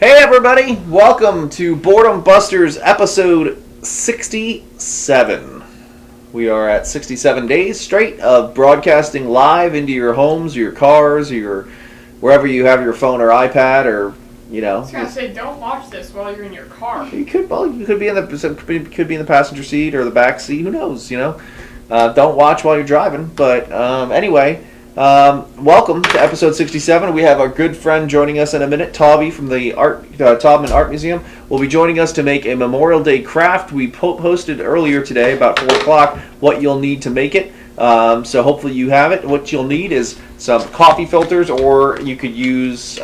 Hey everybody, welcome to Boredom Busters episode 67. We are at 67 days straight of broadcasting live into your homes, your cars, your wherever you have your phone or iPad, or I was gonna say, don't watch this while you're in your car. You could be in the passenger seat or the back seat. Who knows? Don't watch while you're driving. But anyway. Welcome to episode 67. We have our good friend joining us in a minute, Tauby from the Taubman Art Museum. Will be joining us to make a Memorial Day craft. We posted earlier today, about 4 o'clock, what you'll need to make it. So hopefully you have it. What you'll need is some coffee filters, or you could use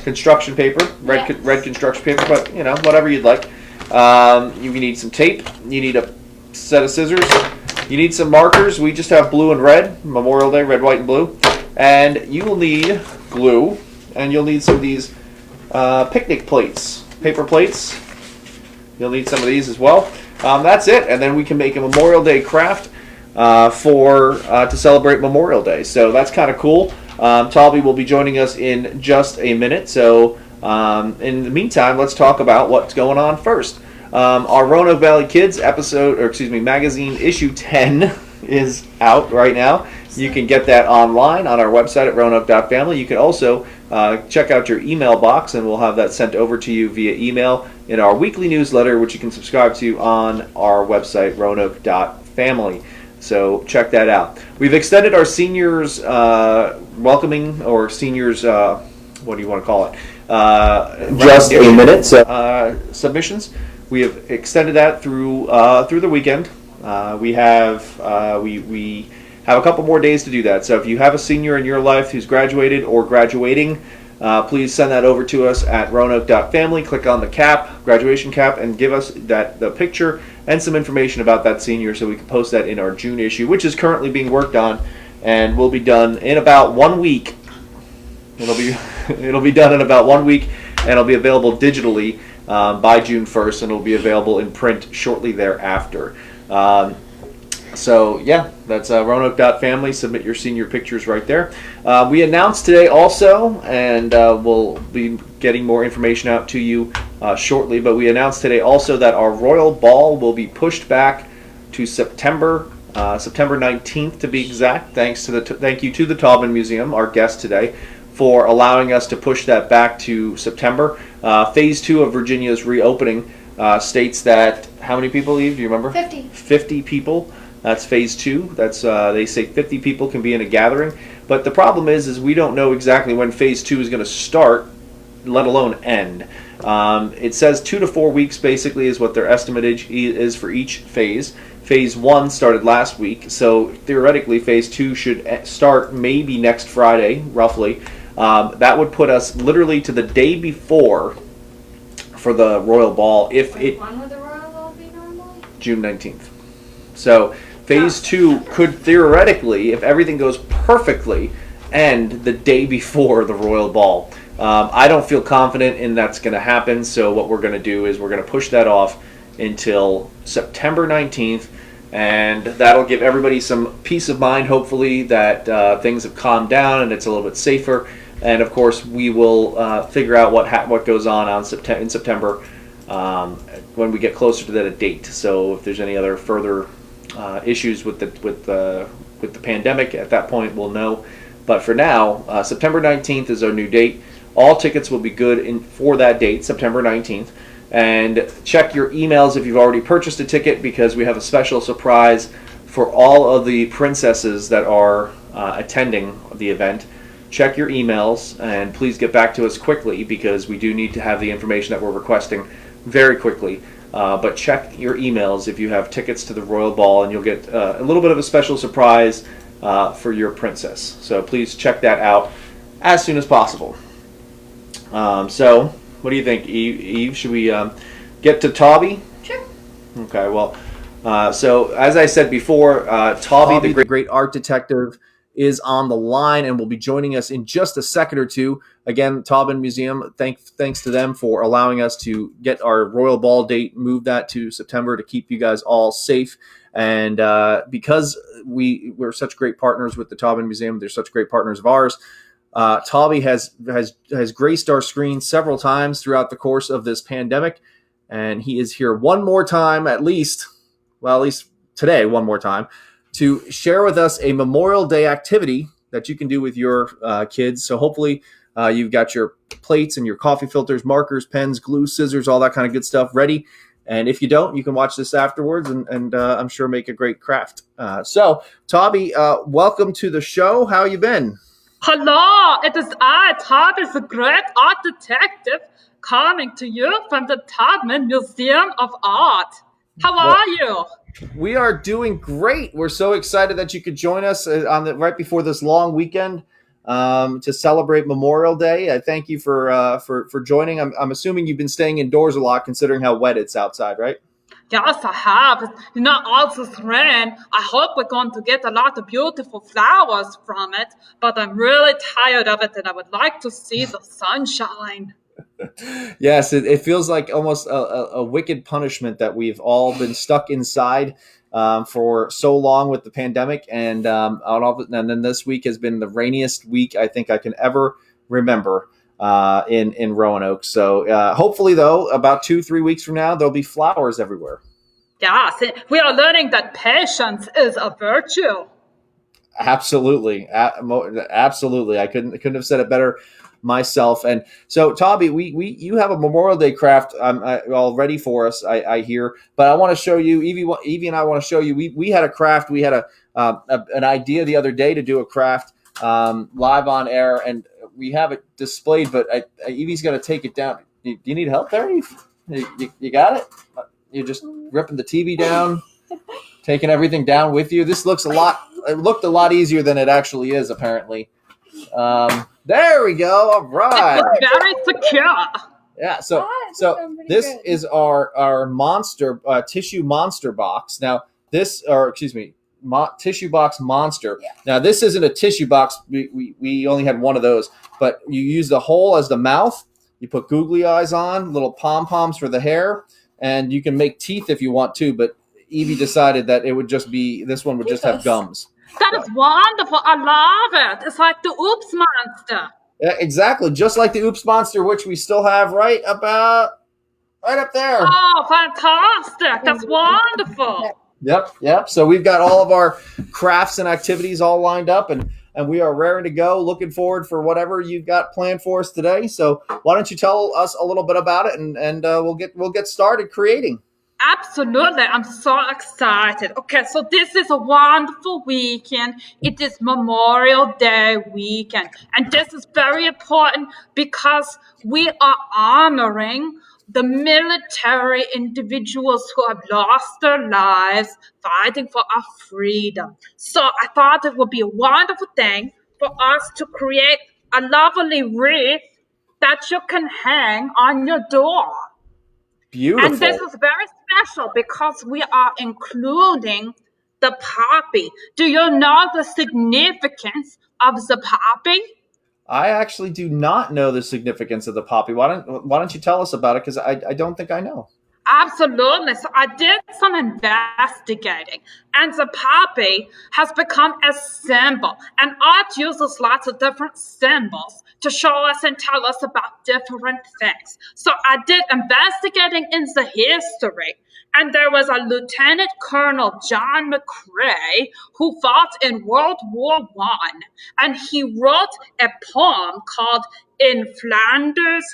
construction paper, red construction paper, but whatever you'd like. You need some tape. You need a set of scissors. You need some markers. We just have blue and red, Memorial Day, red, white, and blue. And you will need glue, and you'll need some of these picnic plates, paper plates. You'll need some of these as well. That's it, and then we can make a Memorial Day craft to celebrate Memorial Day. So that's kind of cool. Tauby will be joining us in just a minute. So in the meantime, let's talk about what's going on first. Our Roanoke Valley Kids magazine issue 10 is out right now. You can get that online on our website at roanoke.family. You can also check out your email box, and we'll have that sent over to you via email in our weekly newsletter, which you can subscribe to on our website, roanoke.family. So check that out. We've extended our seniors welcoming, or seniors, what do you want to call it? Just a minute. Submissions. We have extended that through the weekend. We have a couple more days to do that. So if you have a senior in your life who's graduated or graduating, please send that over to us at roanoke.family. Click on the graduation cap, and give us the picture and some information about that senior, so we can post that in our June issue, which is currently being worked on and will be done in about 1 week. It'll be done in about 1 week, and it'll be available digitally by June 1st, and it'll be available in print shortly thereafter. So yeah, that's roanoke.family. Submit your senior pictures right there. We announced today also, and we'll be getting more information out to you shortly, but we announced today also that our Royal Ball will be pushed back to September 19th to be exact. Thank you to the Taubman Museum, our guest today, for allowing us to push that back to September. Phase 2 of Virginia's reopening states that, how many people leave? Do you remember? 50. 50 people. That's phase 2. That's they say 50 people can be in a gathering. But the problem is we don't know exactly when phase 2 is going to start, let alone end. It says 2 to 4 weeks basically is what their estimate is for each phase. Phase 1 started last week, so theoretically phase 2 should start maybe next Friday, roughly. That would put us literally to the day before for the Royal Ball. When would the Royal Ball be normally? June 19th. So phase 2 could theoretically, if everything goes perfectly, end the day before the Royal Ball. I don't feel confident in that's going to happen, so what we're going to do is we're going to push that off until September 19th, and that'll give everybody some peace of mind, hopefully, that things have calmed down and it's a little bit safer. And of course, we will figure out what goes on in September when we get closer to that date. So if there's any other further issues with the pandemic, at that point we'll know. But for now, September 19th is our new date. All tickets will be good for that date, September 19th. And check your emails if you've already purchased a ticket, because we have a special surprise for all of the princesses that are attending the event. Check your emails, and please get back to us quickly, because we do need to have the information that we're requesting very quickly. But check your emails if you have tickets to the Royal Ball, and you'll get a little bit of a special surprise for your princess. So please check that out as soon as possible. So what do you think, Eve? Should we get to Tauby? Sure. Okay, well, so as I said before, Tauby, the great art detective, is on the line and will be joining us in just a second or two. Again, Taubman Museum, thanks to them for allowing us to get our Royal Ball date, move that to September to keep you guys all safe. And because we're such great partners with the Taubman Museum, they're such great partners of ours, Tauby has graced our screen several times throughout the course of this pandemic, and he is here one more time, at least today, one more time, to share with us a Memorial Day activity that you can do with your kids. So hopefully you've got your plates and your coffee filters, markers, pens, glue, scissors, all that kind of good stuff ready. And if you don't, you can watch this afterwards and I'm sure make a great craft. So, Tauby, welcome to the show. How you been? Hello, it is I, Tauby, the great art detective, coming to you from the Tubman Museum of Art. How are you? We are doing great. We're so excited that you could join us right before this long weekend to celebrate Memorial Day. I thank you for joining. I'm assuming you've been staying indoors a lot, considering how wet it's outside, right? Yes, I have. All this rain. I hope we're going to get a lot of beautiful flowers from it, but I'm really tired of it and I would like to see the sunshine. Yes, it feels like almost a wicked punishment that we've all been stuck inside for so long with the pandemic, and then this week has been the rainiest week I think I can ever remember in Roanoke. So hopefully, though, about 2-3 weeks from now, there'll be flowers everywhere. Yes, we are learning that patience is a virtue. Absolutely, absolutely. I couldn't have said it better myself. And so, Tauby, you have a Memorial Day craft all ready for us, I hear. But I want to show you, Evie and I want to show you. We had a craft. We had an idea the other day to do a craft live on air, and we have it displayed. But Evie's got to take it down. Do you need help there, Eve? You got it? You're just ripping the TV down, taking everything down with you. This looks it looked a lot easier than it actually is, apparently. There we go. All right. Very secure. Yeah. So this is our monster tissue monster box. Now tissue box monster. Yeah. Now this isn't a tissue box. We only had one of those, but you use the hole as the mouth. You put googly eyes on, little pom poms for the hair, and you can make teeth if you want to. But Evie decided that this one would just have gums. That is wonderful. I love it. It's like the Oops Monster. Yeah, exactly. Just like the Oops Monster, which we still have right up there. Oh, fantastic. That's wonderful. Yep. So we've got all of our crafts and activities all lined up, and we are raring to go. Looking forward for whatever you've got planned for us today. So why don't you tell us a little bit about it, and we'll get started creating. Absolutely. I'm so excited. Okay, so this is a wonderful weekend. It is Memorial Day weekend. And this is very important because we are honoring the military individuals who have lost their lives fighting for our freedom. So I thought it would be a wonderful thing for us to create a lovely wreath that you can hang on your door. Beautiful. And this is very special because we are including the poppy. Do you know the significance of the poppy? I actually do not know the significance of the poppy. Why don't you tell us about it? Because I don't think I know. Absolutely. So I did some investigating, and the poppy has become a symbol. And art uses lots of different symbols to show us and tell us about different things. So I did investigating in the history, and there was a Lieutenant Colonel John McCrae who fought in World War I, and he wrote a poem called In Flanders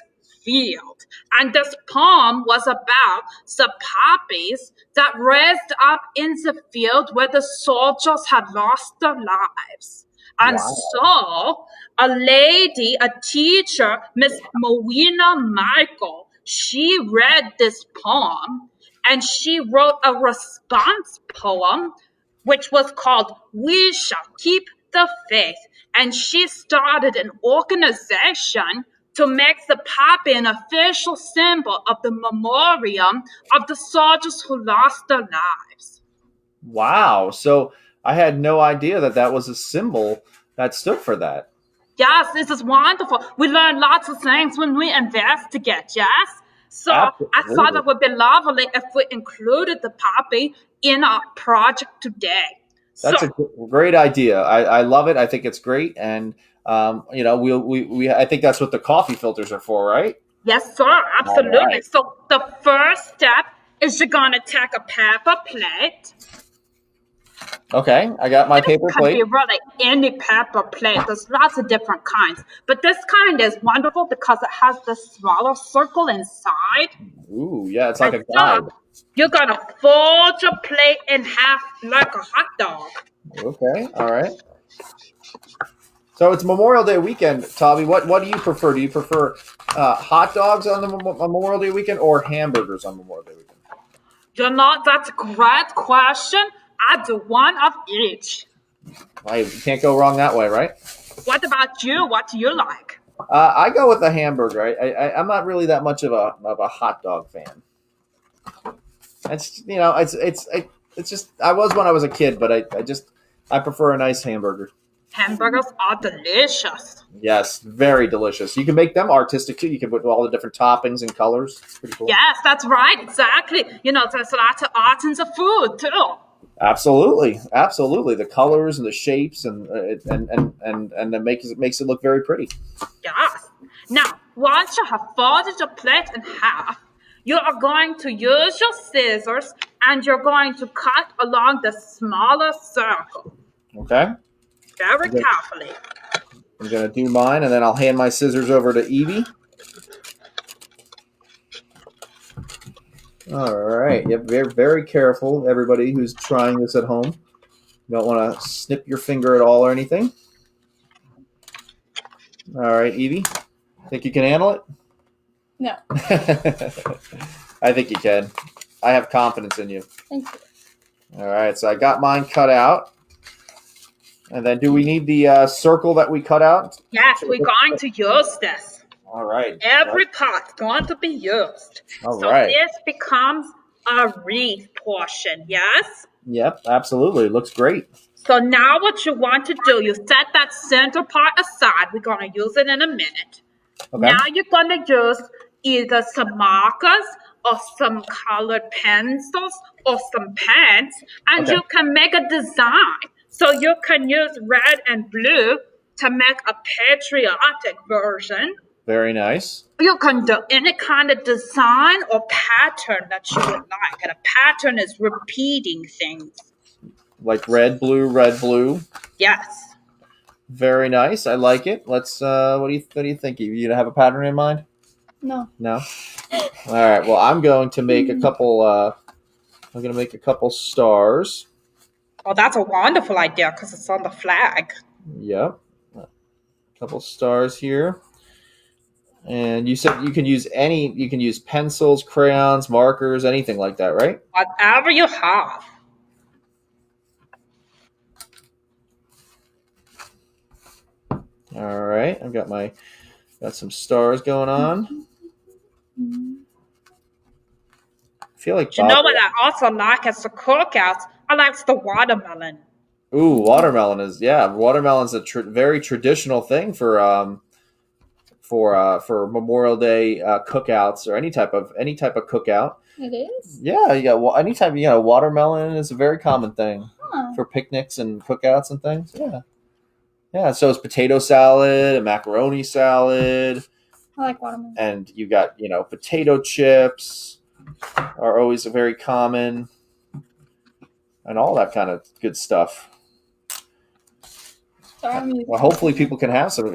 Field. And this poem was about the poppies that raised up in the field where the soldiers had lost their lives. And so a lady, a teacher, Miss Mowena Michael, she read this poem and she wrote a response poem which was called We Shall Keep the Faith. And she started an organization to make the poppy an official symbol of the memoriam of the soldiers who lost their lives. Wow. So I had no idea that was a symbol that stood for that. Yes, this is wonderful. We learn lots of things when we investigate, yes? So absolutely. I thought it would be lovely if we included the poppy in our project today. That's a great idea. I love it. I think it's great. And I think that's what the coffee filters are for, right? Yes, sir, absolutely. All right. So the first step is you're going to take a paper plate. Okay, I got my paper Could be plate. really any paper plate. There's lots of different kinds. But this kind is wonderful because it has the smaller circle inside. Ooh, yeah, it's like a And guide. so you're going to fold your plate in half like a hot dog. Okay, all right. So it's Memorial Day weekend, Tauby. What do you prefer? Do you prefer hot dogs on the Memorial Day weekend or hamburgers on Memorial Day weekend? That's a great question. I do one of each. You can't go wrong that way, right? What about you? What do you like? I go with a hamburger. I'm not really that much of a hot dog fan. It's just I was when I was a kid, but I prefer a nice hamburger. Hamburgers are delicious. Yes, very delicious. You can make them artistic too. You can put all the different toppings and colors. It's pretty cool. Yes, that's right. Exactly. There's lots of art in the food too. Absolutely. The colors and the shapes and it makes it look very pretty. Yes. Now, once you have folded your plate in half, you are going to use your scissors and you're going to cut along the smaller circle. Okay. Very carefully. I'm gonna do mine, and then I'll hand my scissors over to Evie. All right. Yep. Very, very careful, everybody who's trying this at home. You don't want to snip your finger at all or anything. All right, Evie. Think you can handle it? No. I think you can. I have confidence in you. Thank you. All right. So I got mine cut out. And then do we need the circle that we cut out? Yes, we're going to use this. All right. Every part's going to be used. All so right. this becomes a wreath portion, yes? Yep, absolutely. It looks great. So now what you want to do, you set that center part aside. We're going to use it in a minute. Okay. Now you're going to use either some markers or some colored pencils or some pens, and you can make a design. So you can use red and blue to make a patriotic version. Very nice. You can do any kind of design or pattern that you would like. And a pattern is repeating things. Like red, blue. Yes. Very nice. I like it. Let's. What do you think? You have a pattern in mind? No. No. All right. Well, I'm going to make a couple. I'm going to make a couple stars. Oh, that's a wonderful idea because it's on the flag. Yep. A couple stars here. And you said you can use pencils, crayons, markers, anything like that, right? Whatever you have. All right. I've got some stars going on. I feel like You know what I also like as the cookouts? I like the watermelon. Ooh, watermelon's a very traditional thing for Memorial Day cookouts or any type of cookout. It is? Yeah, anytime watermelon is a very common thing for picnics and cookouts and things. Yeah. So it's potato salad and macaroni salad. I like watermelon. And you got potato chips are always very common, and all that kind of good stuff. Well, hopefully people can have some a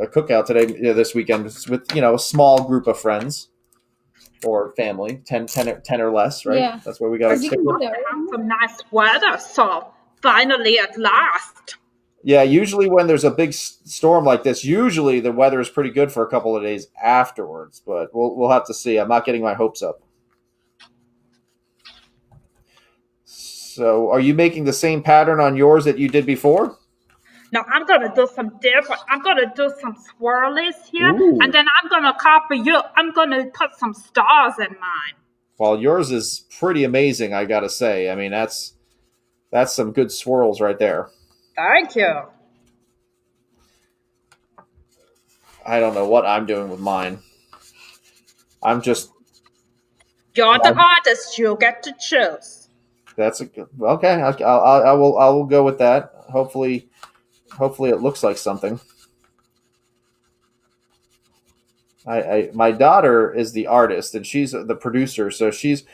cookout today, this weekend with a small group of friends or family, 10 or less, right? Yeah. That's where we got to stick with. Have some nice weather, so finally at last. Yeah, usually when there's a big storm like this, usually the weather is pretty good for a couple of days afterwards, but we'll have to see. I'm not getting my hopes up. So, are you making the same pattern on yours that you did before? Now I'm going to do some different. I'm going to do some swirlies here, Ooh. and then I'm going to copy you. I'm going to put some stars in mine. Well, yours is pretty amazing, I got to say. I mean, that's some good swirls right there. Thank you. I don't know what I'm doing with mine. I'm just... You're the artist. You get to choose. That's a good... Okay, I will go with that. Hopefully it looks like something. My daughter is the artist and she's the producer, so she's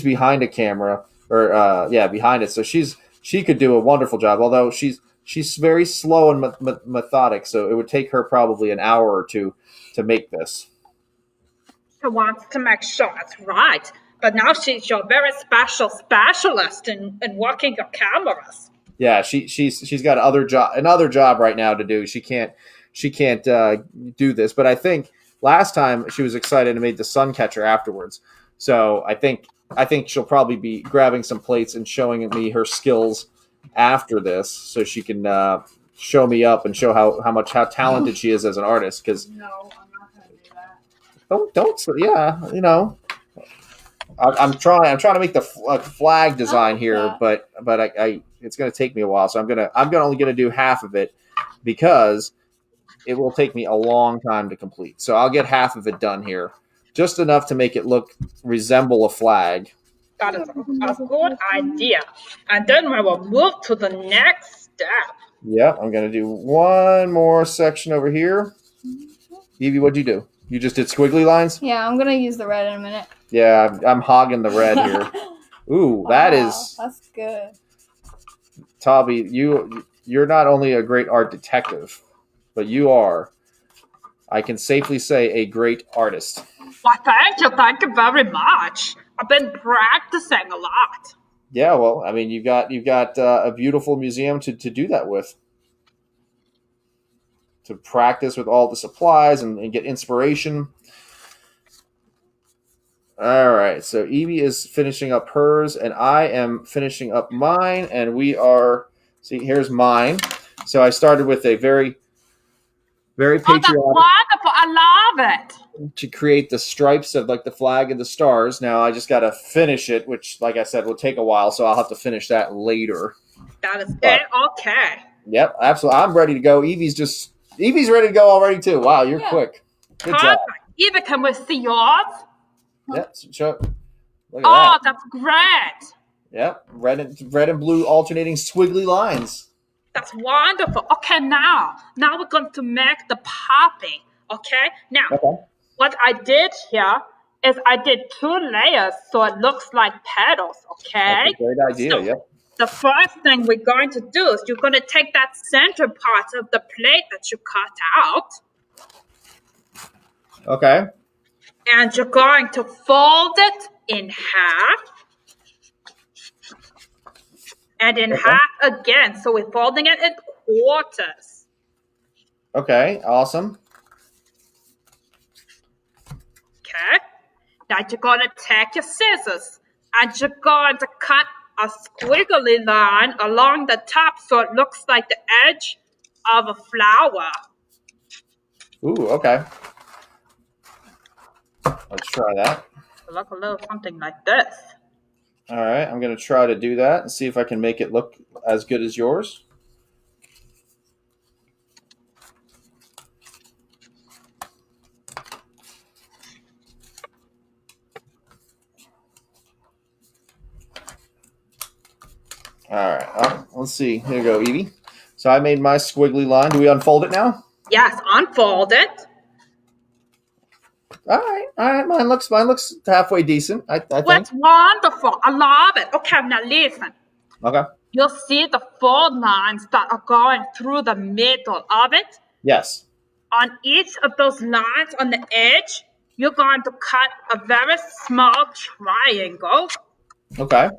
behind a camera or behind it. So she could do a wonderful job. Although she's very slow and methodic, so it would take her probably an hour or two to make this. She wants to make sure it's right, but now she's your very special specialist in working your cameras. Yeah, she's got another job right now to do. She can't do this. But I think last time she was excited and made the sun catcher afterwards. So I think she'll probably be grabbing some plates and showing me her skills after this, so she can show me up and show how talented she is as an artist. Because No, I'm not going to do that. don't I'm trying to make the flag design here, but I it's going to take me a while. So I'm only going to do half of it because it will take me a long time to complete. So I'll get half of it done here, just enough to make it resemble a flag. That is a good idea. And then we will move to the next step. Yep, I'm going to do one more section over here. Evie, what'd you do? You just did squiggly lines? Yeah, I'm gonna use the red in a minute. Yeah, I'm hogging the red here. Ooh, that's good. Tauby, you're not only a great art detective, but you are, I can safely say, a great artist. Well, thank you very much. I've been practicing a lot. Yeah, well, I mean, you've got a beautiful museum to do that with, to practice with all the supplies and get inspiration. All right, so Evie is finishing up hers, and I am finishing up mine, and we are. See, here's mine. So I started with a very, very patriotic. Oh, that's wonderful! I love it. To create the stripes of like the flag and the stars. Now I just got to finish it, which, like I said, will take a while, so I'll have to finish that later. That is it. Okay. Yep, absolutely. I'm ready to go. Evie's ready to go already too. Wow, you're quick. Good job. Evie, can we see yours? Yep, sure. Look at Oh, that. that's great. Yep, red and blue alternating squiggly lines. That's wonderful. Okay, now we're going to make the poppy. Okay? Now, what I did here is I did 2 layers so it looks like petals, okay? That's a great idea, So, yep. the first thing we're going to do is you're going to take that center part of the plate that you cut out. Okay. And you're going to fold it in half. And in half again. So we're folding it in quarters. Okay, awesome. Okay. Now you're going to take your scissors and you're going to cut a squiggly line along the top so it looks like the edge of a flower. Ooh, okay. Let's try that. It'll look a little something like this. All right, I'm going to try to do that and see if I can make it look as good as yours. All right, let's see. Here you go, Evie. So I made my squiggly line. Do we unfold it now? Yes, unfold it. All right. Mine looks halfway decent. I think. That's wonderful. I love it. Okay, now listen. Okay. You'll see the fold lines that are going through the middle of it. Yes. On each of those lines on the edge, you're going to cut a very small triangle. Okay.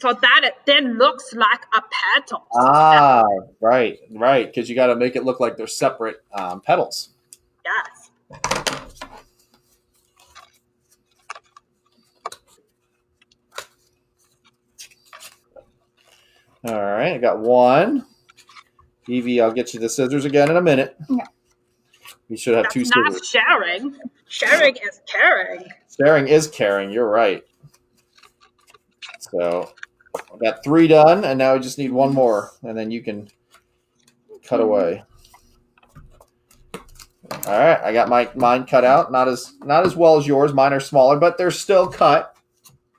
So that it then looks like a petal. Ah, right. Because you got to make it look like they're separate petals. Yes. All right, I got one. Evie, I'll get you the scissors again in a minute. Yeah. We should have That's 2 not scissors. sharing. Sharing is caring. Sharing is caring. You're right. So I got 3 done, and now I just need 1 more, and then you can cut away. All right, I got mine cut out. Not as well as yours. Mine are smaller, but they're still cut.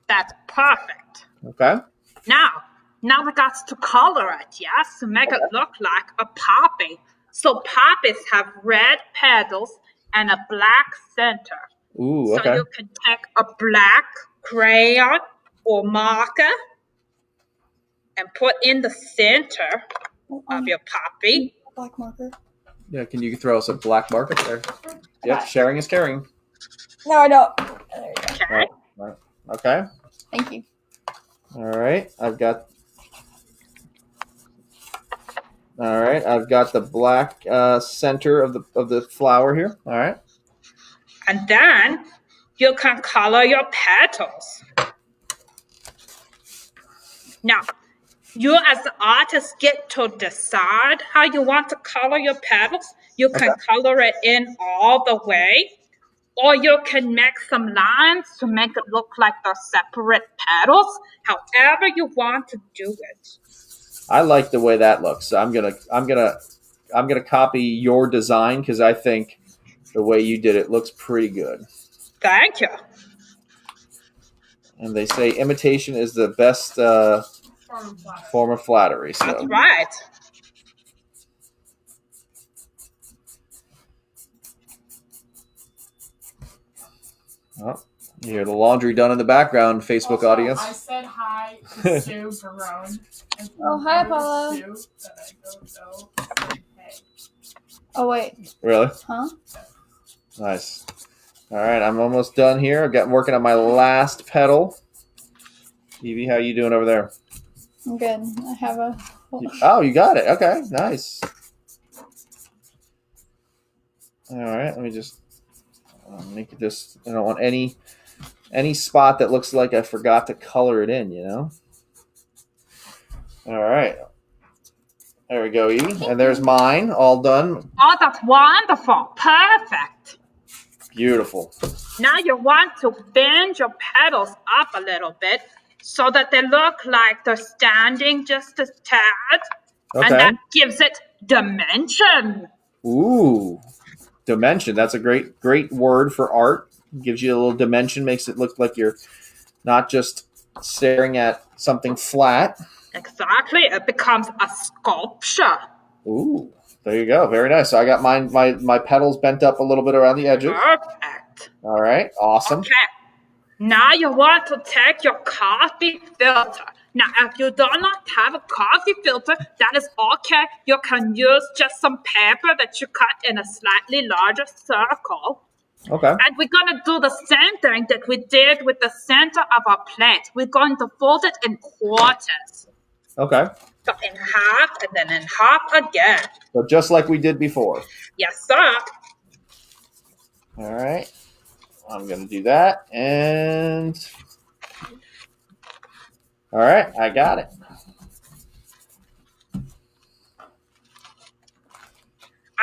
That's perfect. Okay. Now we got to color it, yes, to make it look like a poppy. So poppies have red petals and a black center. Ooh, So okay. you can take a black crayon or marker and put in the center of your puppy. Black marker. Yeah, can you throw us a black marker there? Yep, Okay. sharing is caring. No, I don't. There you go. Okay. Right. Okay. Thank you. All right. I've got the black center of the flower here. All right. And then you can color your petals. Now, you as the artist get to decide how you want to color your petals. You can color it in all the way, or you can make some lines to make it look like they're separate petals. However you want to do it. I like the way that looks. So I'm gonna copy your design because I think the way you did it looks pretty good. Thank you. And they say imitation is the best form of flattery. So. That's right. Oh, you hear the laundry done in the background, Facebook Also, audience. I said hi to Sue Barone. Oh, hi, Apollo. Sue, that I don't know. Hey. Oh, wait. Really? Huh? Nice. All right, I'm almost done here. I'm working on my last petal. Evie, how you doing over there? I'm good. I have a... Oh, you got it. Okay, nice. All right, let me just make this. I don't want any spot that looks like I forgot to color it in, you know? All right. There we go, Evie. And there's mine, all done. Oh, that's wonderful. Perfect. Beautiful. Now you want to bend your petals up a little bit so that they look like they're standing just a tad. Okay. And that gives it dimension. Ooh, dimension. That's a great word for art. Gives you a little dimension, makes it look like you're not just staring at something flat. Exactly. It becomes a sculpture. Ooh, there you go. Very nice. So I got my petals bent up a little bit around the edges. Perfect. All right, awesome. Okay. Now you want to take your coffee filter. Now, if you do not have a coffee filter, that is okay. You can use just some paper that you cut in a slightly larger circle. Okay. And we're going to do the same thing that we did with the center of our plate. We're going to fold it in quarters. Okay. So in half and then in half again. So just like we did before. Yes, sir. All right. I'm going to do that. And all right, I got it.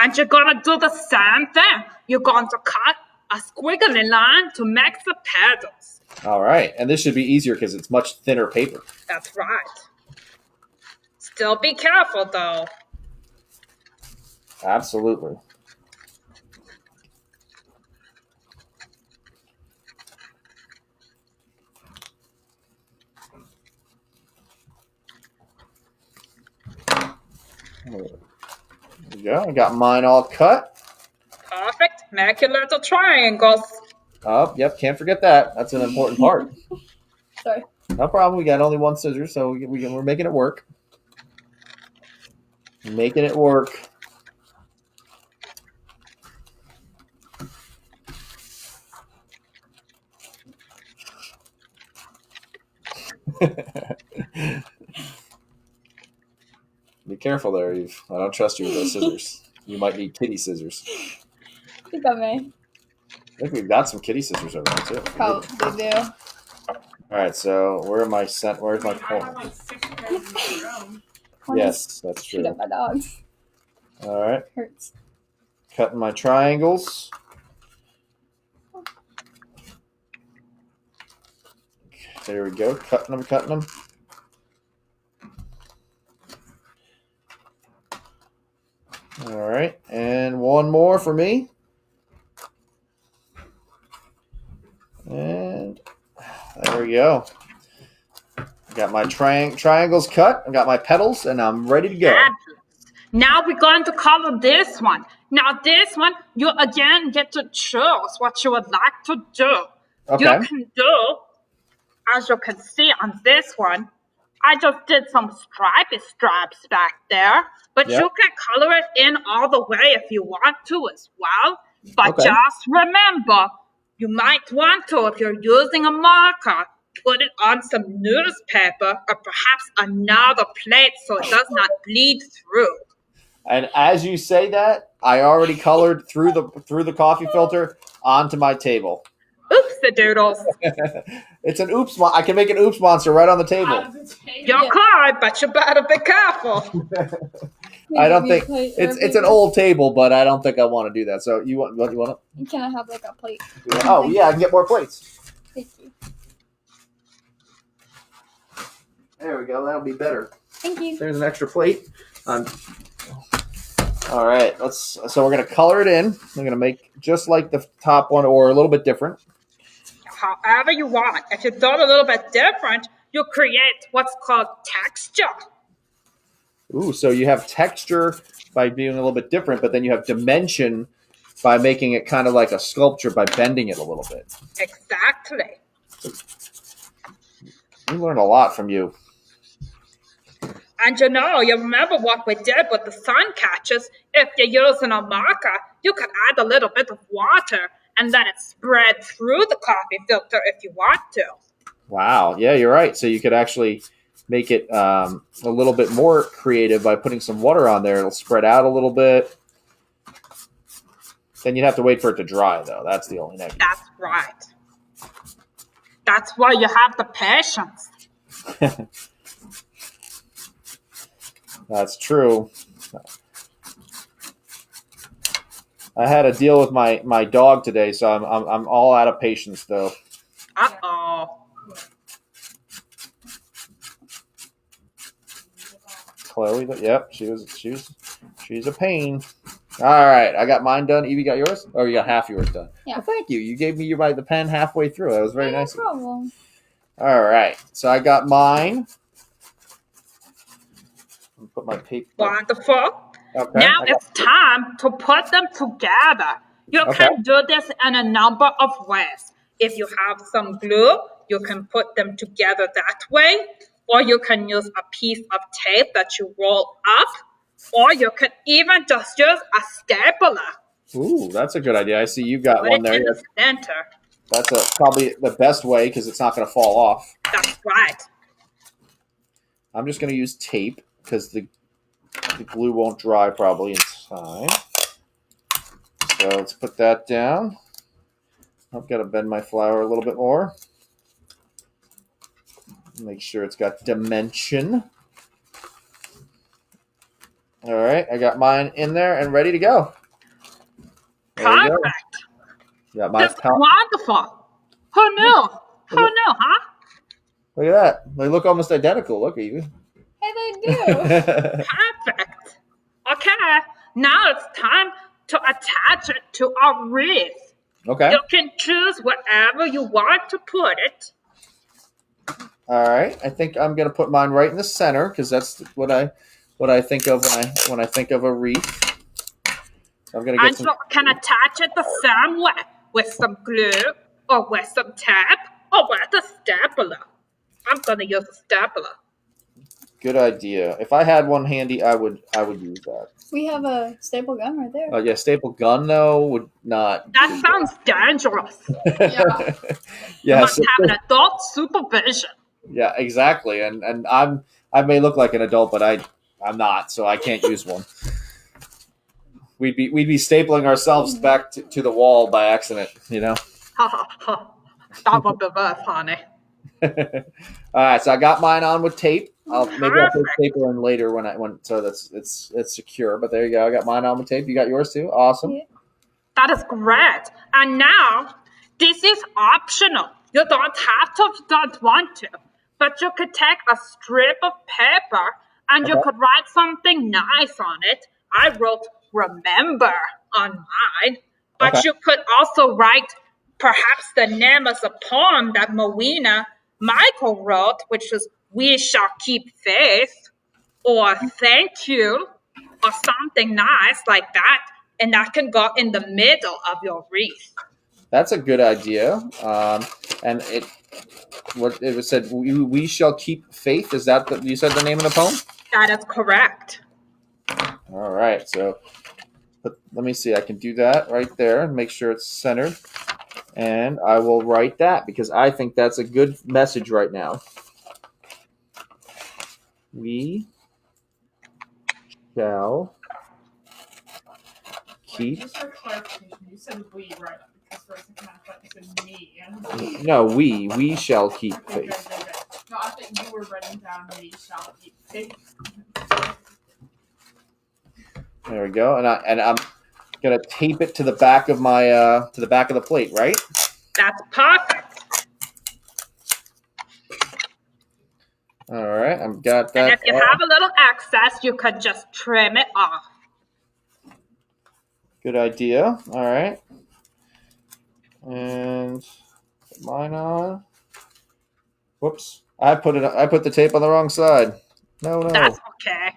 And you're going to do the same thing. You're going to cut a squiggly line to make the petals. All right. And this should be easier because it's much thinner paper. That's right. Still be careful, though. Absolutely. There we go. I got mine all cut. Perfect. Make your little triangles. Oh, yep. Can't forget that. That's an important part. Sorry. No problem. We got only one scissors, so we're making it work. Making it work. Be careful there, Eve. I don't trust you with those scissors. You might need kitty scissors. I think I may. I think we've got some kitty scissors over there, too. Probably do. All right, so where's my I corner? have like 6 pairs of your own. Yes, that's Shoot true. at my dogs. All right, Hurts. cutting my triangles. There we go, cutting them. All right, and one more for me. And there we go. I got my triangles cut. I got my petals, and I'm ready to go. Fabulous. Now we're going to color this one. Now this one, you again get to choose what you would like to do. Okay. You can do, as you can see on this one, I just did some stripy stripes back there, but Yep. you can color it in all the way if you want to as well. But Okay. just remember, you might want to, if you're using a marker, put it on some newspaper or perhaps another plate so it does not bleed through. And as you say that, I already colored through the coffee filter onto my table. Oopsie doodles. It's an oops. I can make an oops monster right on the table. Out of the table. You could, but you better be careful. I don't think it's an old table, but I don't think I want to do that. So you want it? Can I have like a plate? Oh yeah, I can get more plates. Thank you. There we go. That'll be better. Thank you. There's an extra plate. All right, so we're gonna color it in. We're gonna make just like the top one, or a little bit different. However you want. If you do it a little bit different, you create what's called texture. Ooh, so you have texture by being a little bit different, but then you have dimension by making it kind of like a sculpture by bending it a little bit. Exactly. We learned a lot from you. And you remember what we did with the sun catchers. If you're using a marker, you can add a little bit of water and let it spread through the coffee filter if you want to. Wow. Yeah, you're right. So you could actually make it a little bit more creative by putting some water on there. It'll spread out a little bit. Then you'd have to wait for it to dry, though. That's the only negative. That's right. That's why you have the patience. That's true. I had a deal with my dog today, so I'm all out of patience, though. Uh-oh. Chloe, yep, she's a pain. All right, I got mine done. Evie got yours? Oh, you got half yours done. Yeah. Well, thank you. You gave me the pen halfway through. That was very nice. No problem. All right, so I got mine. Put my paper. Wonderful. Okay. Now it's time to put them together. You can do this in a number of ways. If you have some glue, you can put them together that way, or you can use a piece of tape that you roll up, or you can even just use a stapler. Ooh, that's a good idea. I see you got Put one it there. in the center. That's probably the best way because it's not going to fall off. That's right. I'm just going to use tape because the glue won't dry probably in time. So let's put that down. I've got to bend my flour a little bit more. Make sure it's got dimension. All right, I got mine in there and ready to go. There we go. Perfect. Got my That's wonderful. Who knew? Who knew, huh? Look at that. They look almost identical. Look at you. Hey, they do. Perfect. Okay, now it's time to attach it to a wreath. Okay. You can choose wherever you want to put it. All right. I think I'm going to put mine right in the center because that's what I think of when I think of a wreath. So I'm going to get And you can attach it the same way with some glue or with some tape or with a stapler. I'm going to use a stapler. Good idea. If I had one handy, I would use that. We have a staple gun right there. Oh yeah, staple gun though would not. That sounds dangerous. Yeah. You Yeah. must have an adult supervision. Yeah, exactly. And I may look like an adult, but I'm not, so I can't use one. We'd be stapling ourselves back to the wall by accident, you know. Ha ha ha. That would be very funny. All right, so I got mine on with tape. Maybe I'll put staple in later when so that's it's secure. But there you go. I got mine on with tape. You got yours too. Awesome. Yeah. That is great. And now, this is optional. You don't have to if you don't want to. But you could take a strip of paper and you could write something nice on it. I wrote remember on mine. But you could also write perhaps the name of a poem that Michael wrote, which is We Shall Keep Faith, or Thank You, or something nice like that. and that can go in the middle of your wreath. That's a good idea. And it was said, we shall keep faith. Is that you said the name of the poem? That is correct. All right. So let me see. I can do that right there and make sure it's centered. And I will write that because I think that's a good message right now. We shall keep. Just for clarification, you said we, right? Because for a second I thought you said me. No, we shall keep Okay, faith. good. No, I think you were writing down we shall keep faith. There we go. And I'm gonna tape it to the back of my to the back of the plate, right? That's perfect. All right, I've got that. And if you have a little excess, you could just trim it off. Good idea. All right. And put mine on. Whoops. I put the tape on the wrong side. No. That's okay.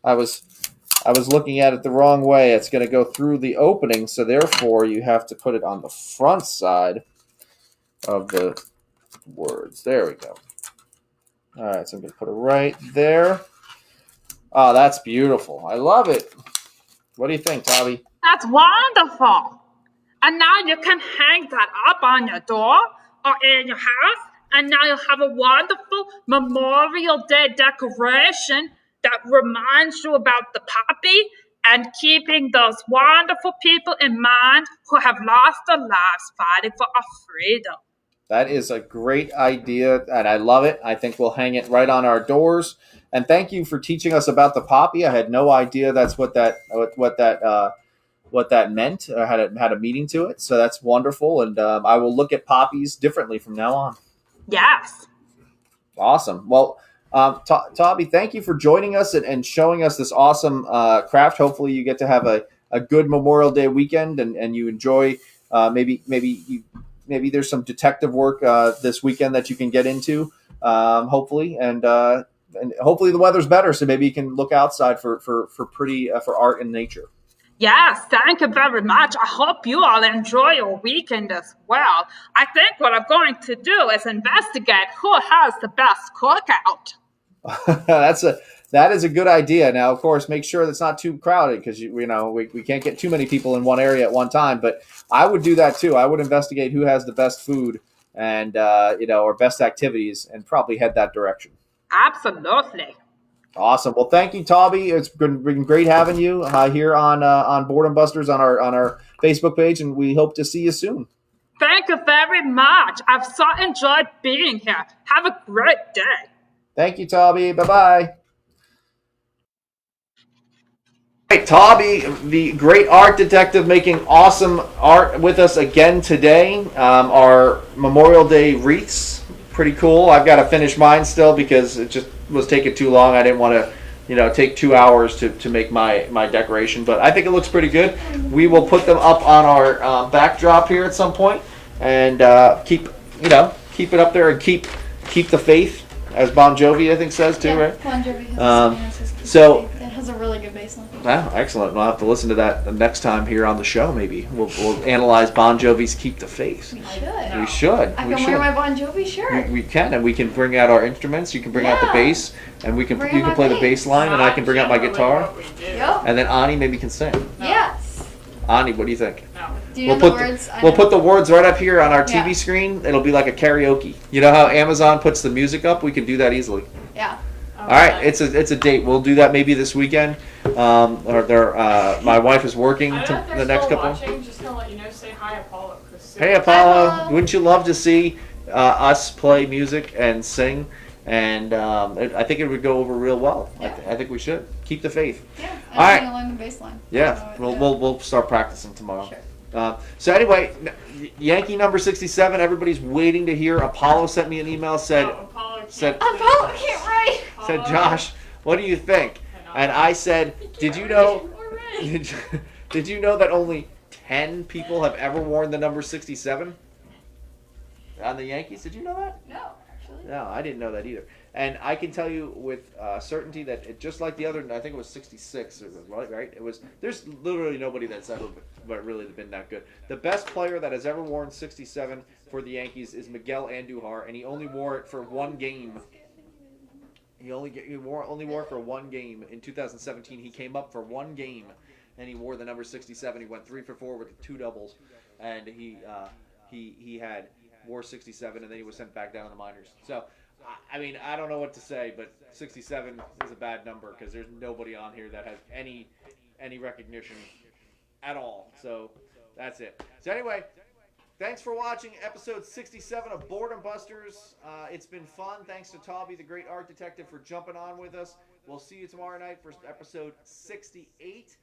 I was looking at it the wrong way. It's going to go through the opening, so therefore you have to put it on the front side of the words. There we go. All right, so I'm going to put it right there. Oh, that's beautiful. I love it. What do you think, Tauby? That's wonderful. And now you can hang that up on your door or in your house, and now you'll have a wonderful Memorial Day decoration that reminds you about the poppy and keeping those wonderful people in mind who have lost their lives fighting for our freedom. That is a great idea, and I love it. I think we'll hang it right on our doors. And thank you for teaching us about the poppy. I had no idea that's what that meant. I had a meaning to it, so that's wonderful. And I will look at poppies differently from now on. Yes. Awesome. Well, Tauby, thank you for joining us and showing us this awesome craft. Hopefully, you get to have a good Memorial Day weekend, and you enjoy. Maybe there's some detective work this weekend that you can get into. Hopefully, and hopefully the weather's better, so maybe you can look outside for art and nature. Yes, thank you very much. I hope you all enjoy your weekend as well. I think what I'm going to do is investigate who has the best cookout. That is a good idea. Now, of course, make sure that's not too crowded because we can't get too many people in one area at one time. But I would do that too. I would investigate who has the best food and or best activities, and probably head that direction. Absolutely. Awesome. Well, thank you, Tauby. It's been great having you here on Boredom Busters on our Facebook page, and we hope to see you soon. Thank you very much. I've so enjoyed being here. Have a great day. Thank you, Tauby. Bye-bye. Right, Tauby, the great art detective, making awesome art with us again today. Our Memorial Day wreaths, pretty cool. I've got to finish mine still because it just was taking too long. I didn't want to, take 2 hours to make my decoration, but I think it looks pretty good. We will put them up on our backdrop here at some point, and keep it up there and keep the faith, as Bon Jovi I think says too, right? Bon Jovi has so it has a really good bass line. Wow, excellent. We'll have to listen to that the next time here on the show. Maybe we'll analyze Bon Jovi's "Keep the Faith." We should. I can wear my Bon Jovi shirt. We can, and we can bring out our instruments. You can bring out the bass, and you can play the bass line, and I can bring out my guitar, Yep. and then Ani maybe can sing. Yes. Ani, what do you think? Do you know the words? We'll put the words right up here on our TV Yeah. screen. It'll be like a karaoke. You know how Amazon puts the music up? We can do that easily. Yeah. All right, it's a date. We'll do that maybe this weekend. My wife is working the next couple. Watching, just gonna let you know. Say hi, Apollo. Hey, Apollo. Wouldn't you love to see us play music and sing? And I think it would go over real well. Yeah. I think we should keep the faith. Yeah. All right. Sing along the bass line. Yeah, we'll start practicing tomorrow. Sure. So anyway, Yankee number 67. Everybody's waiting to hear. Apollo sent me an email. Apollo Said can't write. said Josh, what do you think? And I said, did you know? Did you know that only 10 people have ever worn the number 67 on the Yankees? Did you know that? No, actually. No, I didn't know that either. And I can tell you with certainty that just like the other, I think it was 66, right? It was. There's literally nobody that's ever but really been that good. The best player that has ever worn 67 for the Yankees is Miguel Andujar, and he only wore it for one game. He only wore it for one game in 2017. He came up for one game, and he wore the number 67. He went 3 for 4 with 2 doubles, and he had wore 67, and then he was sent back down to the minors. So, I mean, I don't know what to say, but 67 is a bad number because there's nobody on here that has any recognition at all. So that's it. So anyway. Thanks for watching episode 67 of Boredom Busters. It's been fun. Thanks to Tauby, the great art detective, for jumping on with us. We'll see you tomorrow night for episode 68.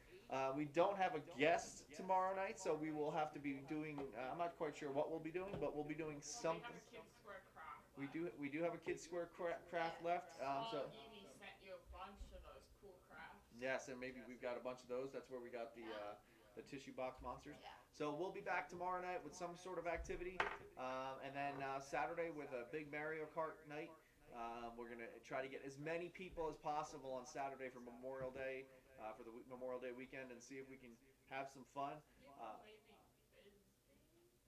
We don't have a guest tomorrow night, so we will have to be doing. I'm not quite sure what we'll be doing, but we'll be doing something. We have a Kids Square craft. We do have a Kids Square craft left. So Evie sent you a bunch of those cool crafts. yes, and maybe we've got a bunch of those. That's where we got the tissue box monsters. So we'll be back tomorrow night with some sort of activity, and then Saturday with a big Mario Kart night. We're gonna try to get as many people as possible on Saturday for Memorial Day, for the Memorial Day weekend, and see if we can have some fun.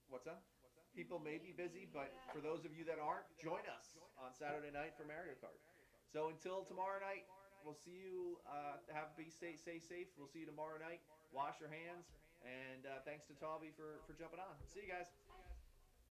What's that? People may be busy, but for those of you that aren't, join us on Saturday night for Mario Kart. So until tomorrow night, we'll see you. Stay safe. We'll see you tomorrow night. Wash your hands, and thanks to Tauby for jumping on. See you guys.